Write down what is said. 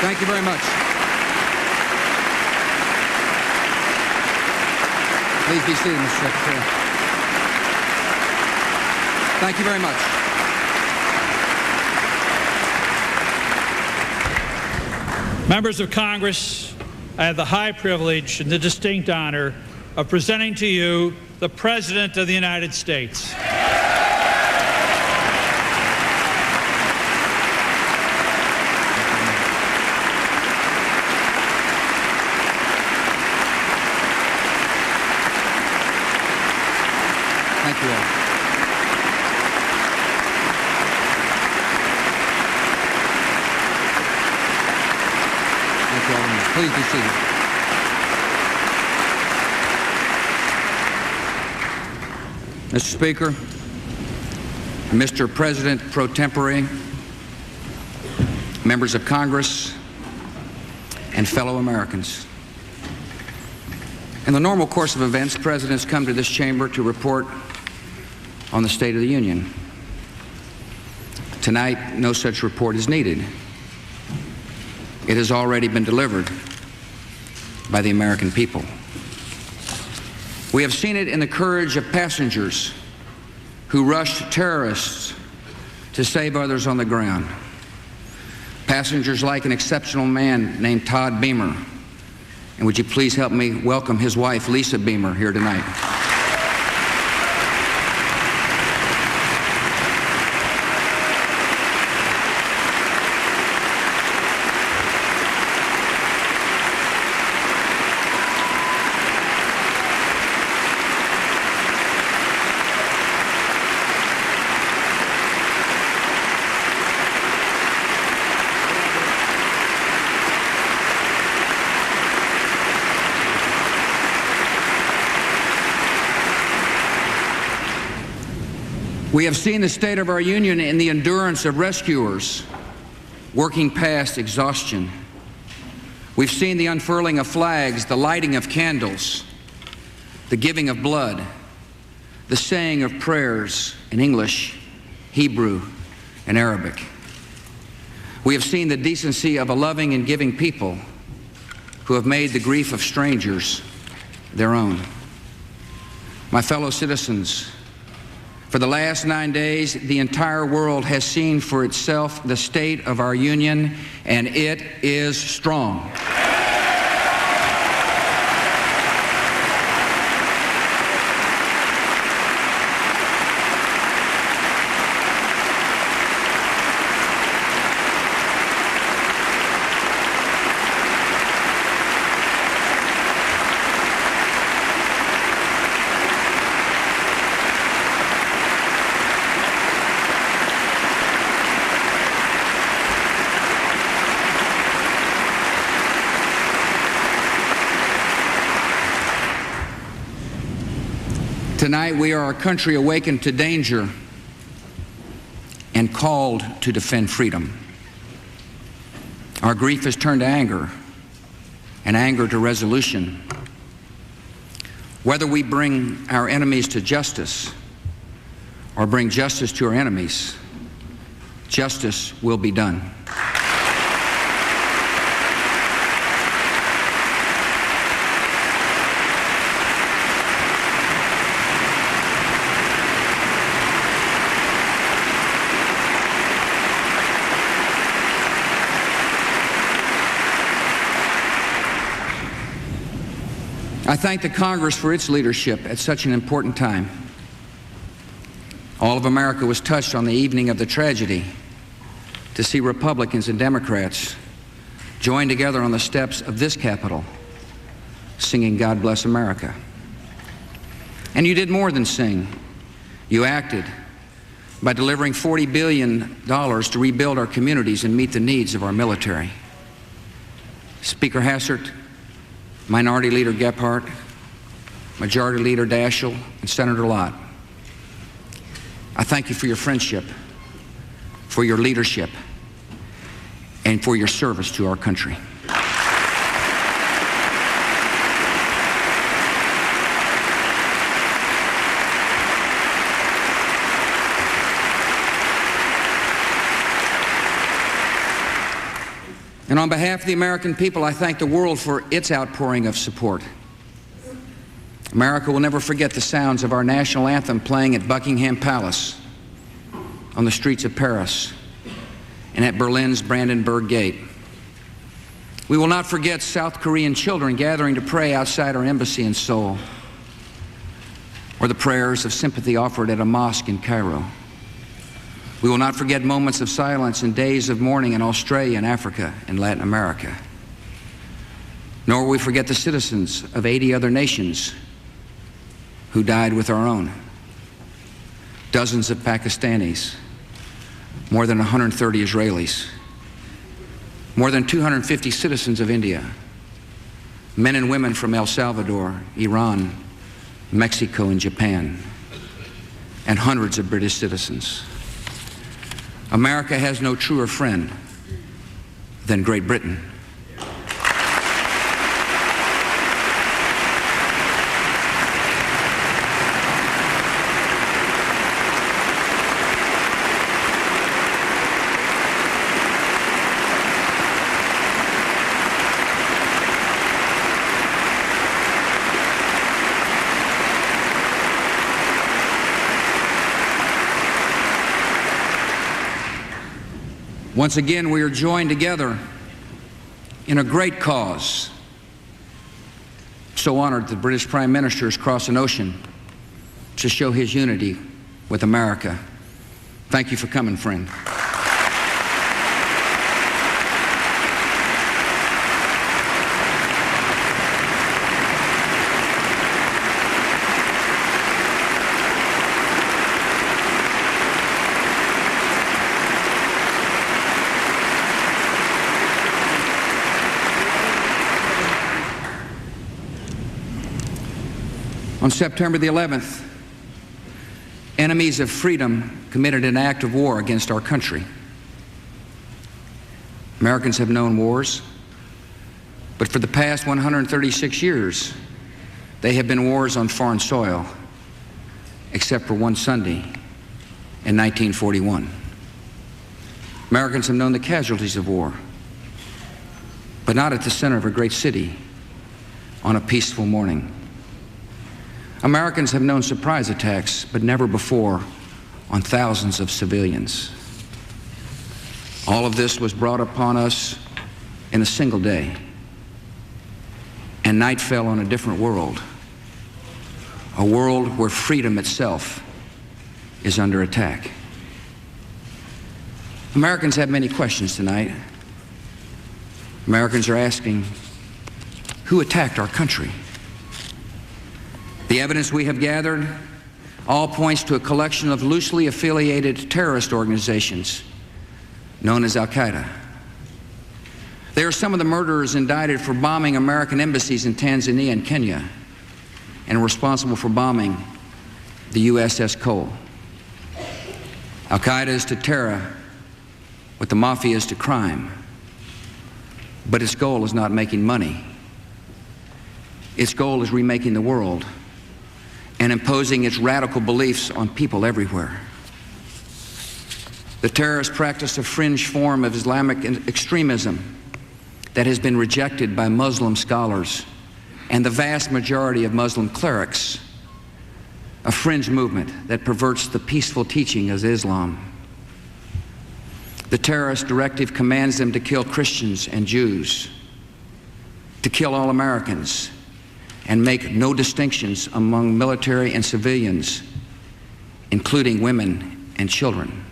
Thank you very much. Please be seated, Mr. Secretary. Thank you very much. Members of Congress, I have the high privilege and the distinct honor of presenting to you the President of the United States. Thank you all. Thank you all. Please be seated. Mr. Speaker, Mr. President pro tempore, members of Congress, and fellow Americans. In the normal course of events, presidents come to this chamber to report on the State of the Union. Tonight, no such report is needed. It has already been delivered by the American people. We have seen it in the courage of passengers who rushed terrorists to save others on the ground. Passengers like an exceptional man named Todd Beamer. And would you please help me welcome his wife, Lisa Beamer, here tonight. We have seen the state of our union in the endurance of rescuers working past exhaustion. We've seen the unfurling of flags, the lighting of candles, the giving of blood, the saying of prayers in English, Hebrew, and Arabic. We have seen the decency of a loving and giving people who have made the grief of strangers their own. My fellow citizens, for the last 9 days, the entire world has seen for itself the state of our union, and it is strong. Tonight, we are a country awakened to danger and called to defend freedom. Our grief has turned to anger, and anger to resolution. Whether we bring our enemies to justice or bring justice to our enemies, justice will be done. I thank the Congress for its leadership at such an important time. All of America was touched on the evening of the tragedy to see Republicans and Democrats join together on the steps of this Capitol, singing "God Bless America." And you did more than sing. You acted by delivering $40 billion to rebuild our communities and meet the needs of our military. Speaker Hassert, Minority Leader Gephardt, Majority Leader Daschle, and Senator Lott, I thank you for your friendship, for your leadership, and for your service to our country. And on behalf of the American people, I thank the world for its outpouring of support. America will never forget the sounds of our national anthem playing at Buckingham Palace, on the streets of Paris, and at Berlin's Brandenburg Gate. We will not forget South Korean children gathering to pray outside our embassy in Seoul, or the prayers of sympathy offered at a mosque in Cairo. We will not forget moments of silence and days of mourning in Australia and Africa and Latin America. Nor will we forget the citizens of 80 other nations who died with our own. Dozens of Pakistanis, more than 130 Israelis, more than 250 citizens of India, men and women from El Salvador, Iran, Mexico, and Japan, and hundreds of British citizens. America has no truer friend than Great Britain. Once again, we are joined together in a great cause. So honored the British Prime Minister has crossed an ocean to show his unity with America. Thank you for coming, friend. On September the 11th, enemies of freedom committed an act of war against our country. Americans have known wars, but for the past 136 years, they have been wars on foreign soil, except for one Sunday in 1941. Americans have known the casualties of war, but not at the center of a great city on a peaceful morning. Americans have known surprise attacks, but never before on thousands of civilians. All of this was brought upon us in a single day, and night fell on a different world, a world where freedom itself is under attack. Americans have many questions tonight. Americans are asking, who attacked our country? The evidence we have gathered all points to a collection of loosely affiliated terrorist organizations known as Al-Qaeda. They are some of the murderers indicted for bombing American embassies in Tanzania and Kenya, and responsible for bombing the USS Cole. Al-Qaeda is to terror what the mafia is to crime, but its goal is not making money. Its goal is remaking the world and imposing its radical beliefs on people everywhere. The terrorists practice a fringe form of Islamic extremism that has been rejected by Muslim scholars and the vast majority of Muslim clerics, a fringe movement that perverts the peaceful teaching of Islam. The terrorist directive commands them to kill Christians and Jews, to kill all Americans, and make no distinctions among military and civilians, including women and children.